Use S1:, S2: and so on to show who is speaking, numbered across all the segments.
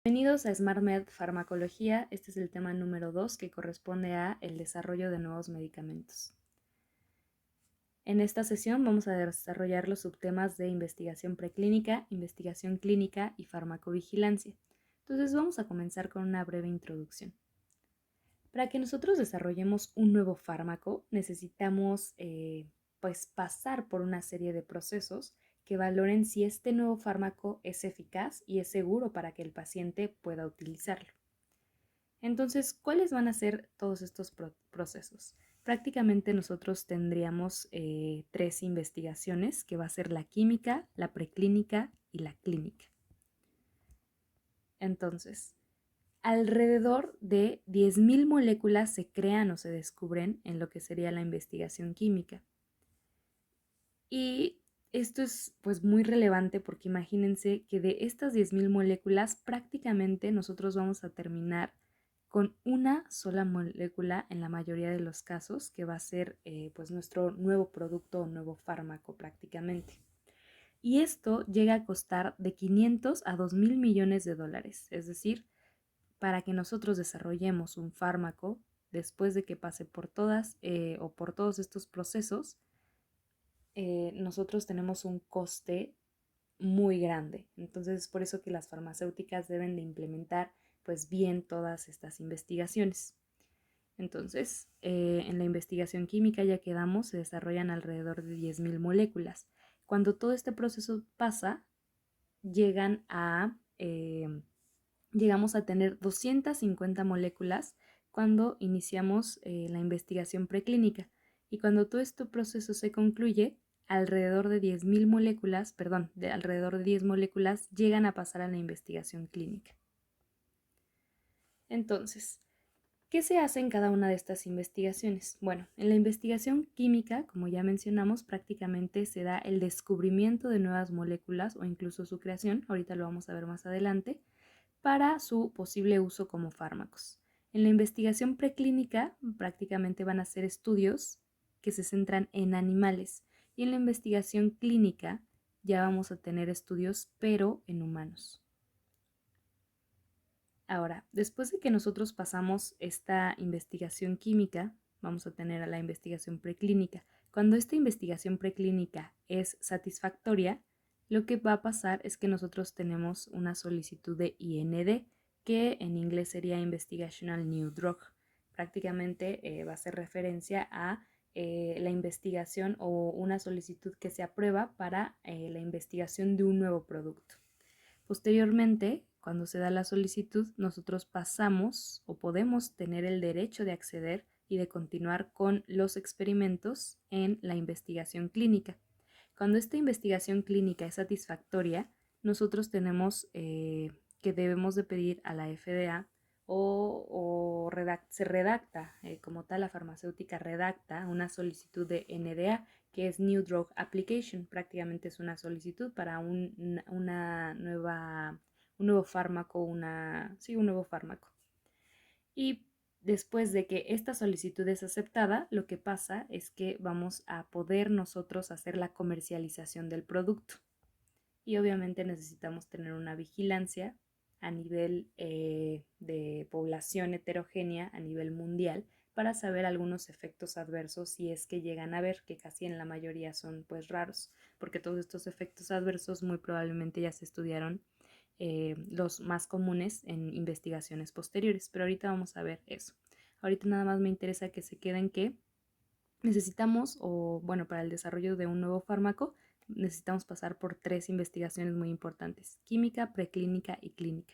S1: Bienvenidos a SmartMed Farmacología. Este es el tema número 2 que corresponde a el desarrollo de nuevos medicamentos. En esta sesión vamos a desarrollar los subtemas de investigación preclínica, investigación clínica y farmacovigilancia. Entonces vamos a comenzar con una breve introducción. Para que nosotros desarrollemos un nuevo fármaco necesitamos pasar por una serie de procesos que valoren si este nuevo fármaco es eficaz y es seguro para que el paciente pueda utilizarlo. Entonces, ¿cuáles van a ser todos estos procesos? Prácticamente nosotros tendríamos 3 investigaciones, que va a ser la química, la preclínica y la clínica. Entonces, alrededor de 10.000 moléculas se crean o se descubren en lo que sería la investigación química. Y esto es pues muy relevante porque imagínense que de estas 10.000 moléculas prácticamente nosotros vamos a terminar con una sola molécula en la mayoría de los casos, que va a ser pues nuestro nuevo producto o nuevo fármaco prácticamente. Y esto llega a costar de 500 a 2.000 millones de dólares, es decir, para que nosotros desarrollemos un fármaco después de que pase por todas o por todos estos procesos, nosotros tenemos un coste muy grande. Entonces es por eso que las farmacéuticas deben de implementar pues bien todas estas investigaciones. Entonces, en la investigación química ya quedamos, se desarrollan alrededor de 10.000 moléculas. Cuando todo este proceso pasa, llegamos a tener 250 moléculas cuando iniciamos la investigación preclínica. Y cuando todo este proceso se concluye, alrededor de 10.000 moléculas, de alrededor de 10 moléculas llegan a pasar a la investigación clínica. Entonces, ¿qué se hace en cada una de estas investigaciones? Bueno, en la investigación química, como ya mencionamos, prácticamente se da el descubrimiento de nuevas moléculas o incluso su creación, ahorita lo vamos a ver más adelante, para su posible uso como fármacos. En la investigación preclínica prácticamente van a ser estudios que se centran en animales y en la investigación clínica ya vamos a tener estudios pero en humanos. Ahora, después de que nosotros pasamos esta investigación química, vamos a tener a la investigación preclínica. Cuando esta investigación preclínica es satisfactoria, lo que va a pasar es que nosotros tenemos una solicitud de IND, que en inglés sería Investigational New Drug. Prácticamente va a hacer referencia a la investigación o una solicitud que se aprueba para la investigación de un nuevo producto. Posteriormente, cuando se da la solicitud, nosotros pasamos o podemos tener el derecho de acceder y de continuar con los experimentos en la investigación clínica. Cuando esta investigación clínica es satisfactoria, nosotros tenemos que debemos de pedir a la FDA se redacta, como tal la farmacéutica redacta una solicitud de NDA, que es New Drug Application. Prácticamente es una solicitud para un nuevo fármaco, un nuevo fármaco. Y después de que esta solicitud es aceptada, lo que pasa es que vamos a poder nosotros hacer la comercialización del producto. Y obviamente necesitamos tener una vigilancia a nivel de población heterogénea a nivel mundial para saber algunos efectos adversos si es que llegan a haber, que casi en la mayoría son pues raros, porque todos estos efectos adversos muy probablemente ya se estudiaron los más comunes en investigaciones posteriores, pero ahorita vamos a ver eso. Ahorita nada más me interesa que se queden que necesitamos, para el desarrollo de un nuevo fármaco, necesitamos pasar por 3 investigaciones muy importantes: química, preclínica y clínica.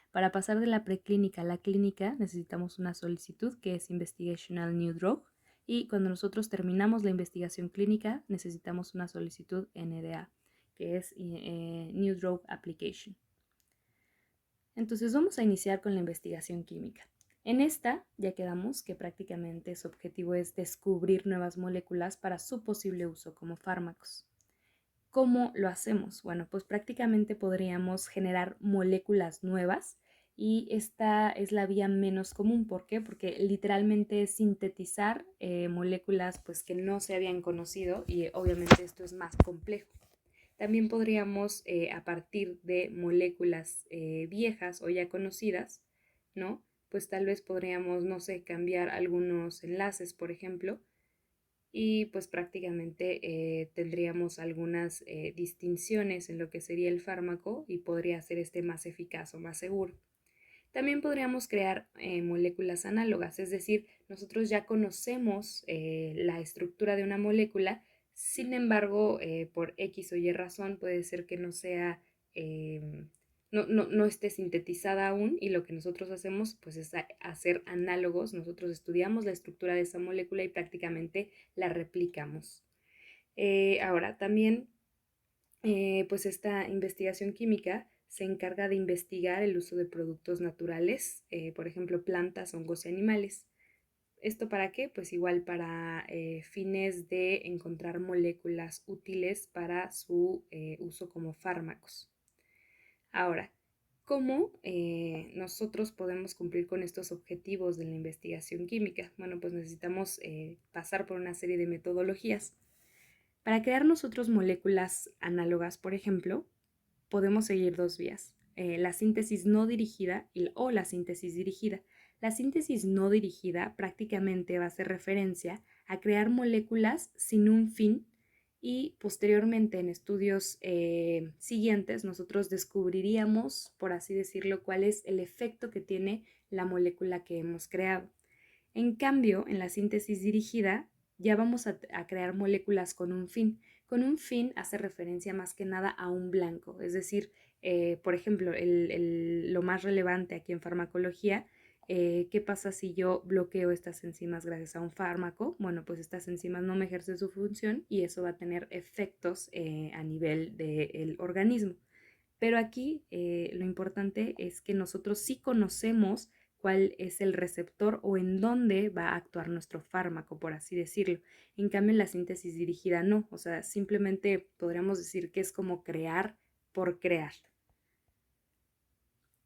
S1: Para pasar de la preclínica a la clínica necesitamos una solicitud que es Investigational New Drug, y cuando nosotros terminamos la investigación clínica necesitamos una solicitud NDA, que es New Drug Application. Entonces vamos a iniciar con la investigación química. En esta ya quedamos que prácticamente su objetivo es descubrir nuevas moléculas para su posible uso como fármacos. ¿Cómo lo hacemos? Bueno, pues prácticamente podríamos generar moléculas nuevas, y esta es la vía menos común. ¿Por qué? Porque literalmente es sintetizar moléculas pues que no se habían conocido, y obviamente esto es más complejo. También podríamos, a partir de moléculas viejas o ya conocidas, ¿no? Pues tal vez podríamos, no sé, cambiar algunos enlaces, por ejemplo, y pues prácticamente tendríamos algunas distinciones en lo que sería el fármaco y podría ser este más eficaz o más seguro. También podríamos crear moléculas análogas, es decir, nosotros ya conocemos la estructura de una molécula, sin embargo, por X o Y razón puede ser que no sea, no esté sintetizada aún y lo que nosotros hacemos pues es hacer análogos, nosotros estudiamos la estructura de esa molécula y prácticamente la replicamos. Ahora, también pues esta investigación química se encarga de investigar el uso de productos naturales, por ejemplo, plantas, hongos y animales. ¿Esto para qué? Pues igual para fines de encontrar moléculas útiles para su uso como fármacos. Ahora, ¿cómo nosotros podemos cumplir con estos objetivos de la investigación química? Bueno, pues necesitamos pasar por una serie de metodologías. Para crear nosotros moléculas análogas, por ejemplo, podemos seguir dos vías, la síntesis no dirigida o la síntesis dirigida. La síntesis no dirigida prácticamente va a hacer referencia a crear moléculas sin un fin y posteriormente en estudios siguientes nosotros descubriríamos, por así decirlo, cuál es el efecto que tiene la molécula que hemos creado. En cambio, en la síntesis dirigida ya vamos a crear moléculas con un fin. Con un fin hace referencia más que nada a un blanco, es decir, por ejemplo, lo más relevante aquí en farmacología, ¿qué pasa si yo bloqueo estas enzimas gracias a un fármaco? Bueno, pues estas enzimas no me ejercen su función y eso va a tener efectos a nivel del organismo. Pero aquí lo importante es que nosotros sí conocemos cuál es el receptor o en dónde va a actuar nuestro fármaco, por así decirlo. En cambio, en la síntesis dirigida no, o sea, simplemente podríamos decir que es como crear por crear.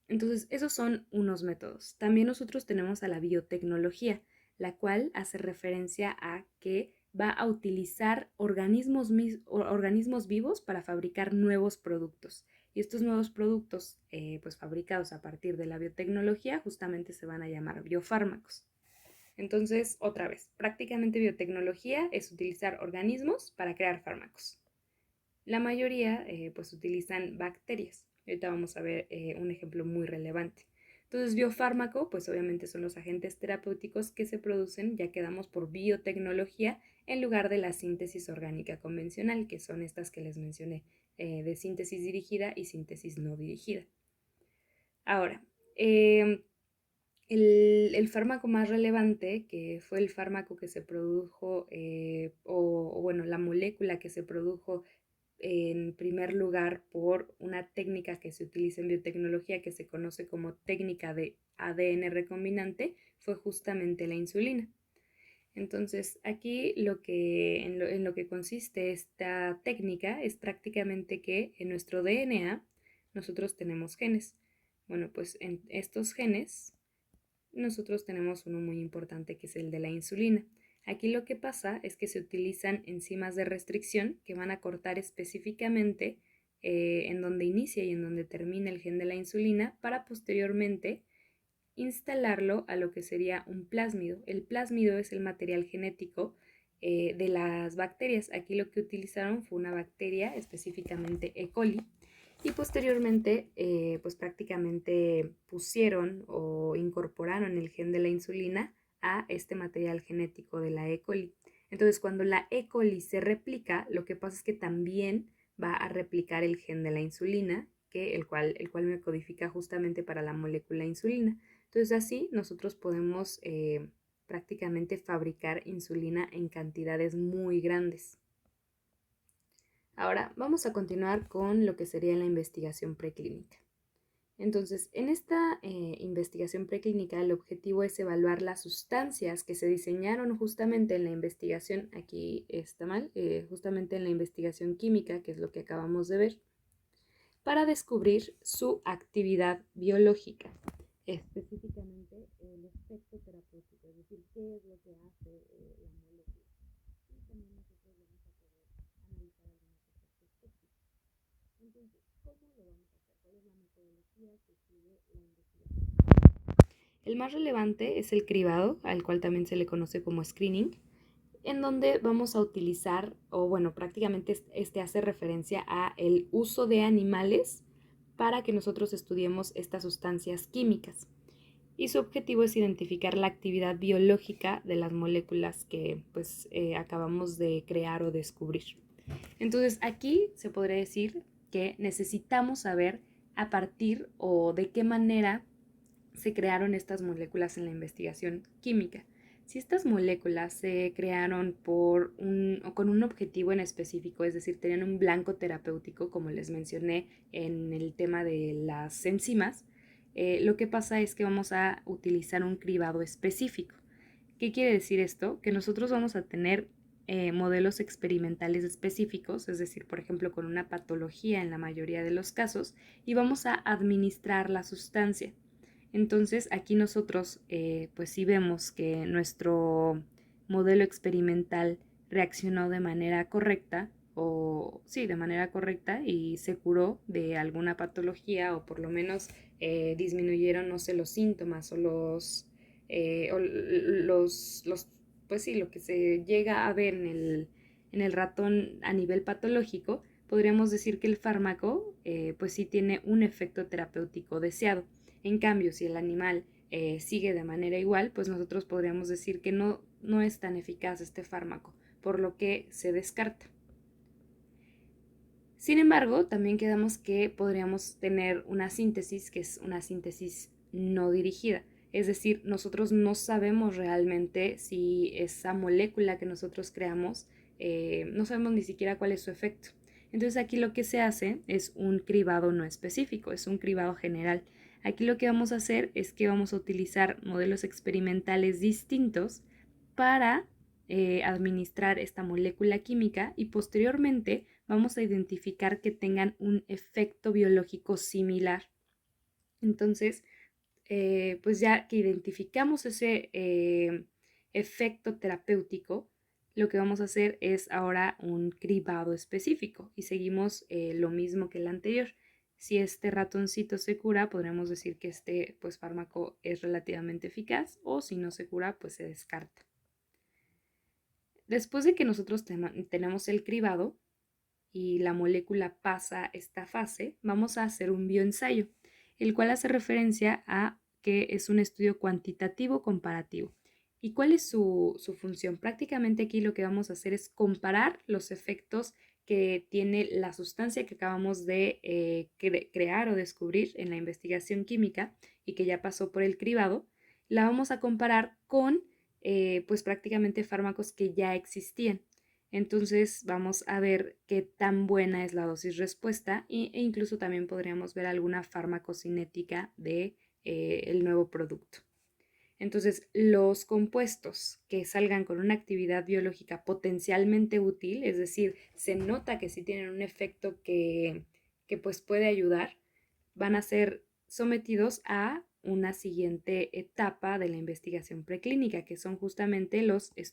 S1: Entonces, esos son unos métodos. También nosotros tenemos a la biotecnología, la cual hace referencia a que va a utilizar organismos vivos para fabricar nuevos productos. Y estos nuevos productos, pues fabricados a partir de la biotecnología, justamente se van a llamar biofármacos. Entonces, otra vez, prácticamente biotecnología es utilizar organismos para crear fármacos. La mayoría pues utilizan bacterias. Ahorita vamos a ver un ejemplo muy relevante. Entonces, biofármaco, pues obviamente son los agentes terapéuticos que se producen, ya que damos por biotecnología, en lugar de la síntesis orgánica convencional, que son estas que les mencioné, de síntesis dirigida y síntesis no dirigida. Ahora, el fármaco más relevante, que fue el fármaco que se produjo, o bueno, la molécula que se produjo en primer lugar por una técnica que se utiliza en biotecnología que se conoce como técnica de ADN recombinante, fue justamente la insulina. Entonces, aquí en lo que consiste esta técnica es prácticamente que en nuestro DNA nosotros tenemos genes. Bueno, pues en estos genes nosotros tenemos uno muy importante que es el de la insulina. Aquí lo que pasa es que se utilizan enzimas de restricción que van a cortar específicamente en donde inicia y en donde termina el gen de la insulina para posteriormente instalarlo a lo que sería un plásmido. El plásmido es el material genético de las bacterias. Aquí lo que utilizaron fue una bacteria, específicamente E. coli, y posteriormente pues prácticamente pusieron o incorporaron el gen de la insulina a este material genético de la E. coli. Entonces, cuando la E. coli se replica, lo que pasa es que también va a replicar el gen de la insulina, el cual me codifica justamente para la molécula insulina. Entonces, así nosotros podemos prácticamente fabricar insulina en cantidades muy grandes. Ahora vamos a continuar con lo que sería la investigación preclínica. Entonces, en esta investigación preclínica, el objetivo es evaluar las sustancias que se diseñaron justamente en la investigación, aquí está mal, justamente en la investigación química, que es lo que acabamos de ver, para descubrir su actividad biológica, específicamente el efecto terapéutico, es decir, qué es lo que hace la molécula. Y también nosotros vamos a poder analizar algunos efectos tóxicos. El más relevante es el cribado, al cual también se le conoce como screening, en donde vamos a utilizar, o bueno, prácticamente este hace referencia a el uso de animales para que nosotros estudiemos estas sustancias químicas. Y su objetivo es identificar la actividad biológica de las moléculas que pues acabamos de crear o descubrir. Entonces aquí se podría decir que necesitamos saber a partir o de qué manera se crearon estas moléculas en la investigación química. Si estas moléculas se crearon con un objetivo en específico, es decir, tenían un blanco terapéutico, como les mencioné en el tema de las enzimas, lo que pasa es que vamos a utilizar un cribado específico. ¿Qué quiere decir esto? Que nosotros vamos a tener modelos experimentales específicos, es decir, por ejemplo, con una patología en la mayoría de los casos, y vamos a administrar la sustancia. Entonces aquí nosotros pues sí vemos que nuestro modelo experimental reaccionó de manera correcta o sí, de manera correcta y se curó de alguna patología o por lo menos disminuyeron, no sé, los síntomas o pues sí, lo que se llega a ver en el ratón a nivel patológico, podríamos decir que el fármaco pues sí tiene un efecto terapéutico deseado. En cambio, si el animal sigue de manera igual, pues nosotros podríamos decir que no es tan eficaz este fármaco, por lo que se descarta. Sin embargo, también quedamos que podríamos tener una síntesis que es una síntesis no dirigida. Es decir, nosotros no sabemos realmente si esa molécula que nosotros creamos, no sabemos ni siquiera cuál es su efecto. Entonces aquí lo que se hace es un cribado no específico, es un cribado general. Aquí lo que vamos a hacer es que vamos a utilizar modelos experimentales distintos para administrar esta molécula química y posteriormente vamos a identificar que tengan un efecto biológico similar. Entonces, pues ya que identificamos ese efecto terapéutico, lo que vamos a hacer es ahora un cribado específico y seguimos lo mismo que el anterior. Si este ratoncito se cura, podremos decir que este pues, fármaco es relativamente eficaz o si no se cura, pues se descarta. Después de que nosotros tenemos el cribado y la molécula pasa esta fase, vamos a hacer un bioensayo, el cual hace referencia a que es un estudio cuantitativo comparativo. ¿Y cuál es su función? Prácticamente aquí lo que vamos a hacer es comparar los efectos que tiene la sustancia que acabamos de crear o descubrir en la investigación química y que ya pasó por el cribado. La vamos a comparar con pues prácticamente fármacos que ya existían. Entonces vamos a ver qué tan buena es la dosis respuesta e incluso también podríamos ver alguna farmacocinética de el nuevo producto. Entonces, los compuestos que salgan con una actividad biológica potencialmente útil, es decir, se nota que sí tienen un efecto que pues puede ayudar, van a ser sometidos a una siguiente etapa de la investigación preclínica, que son justamente los estudios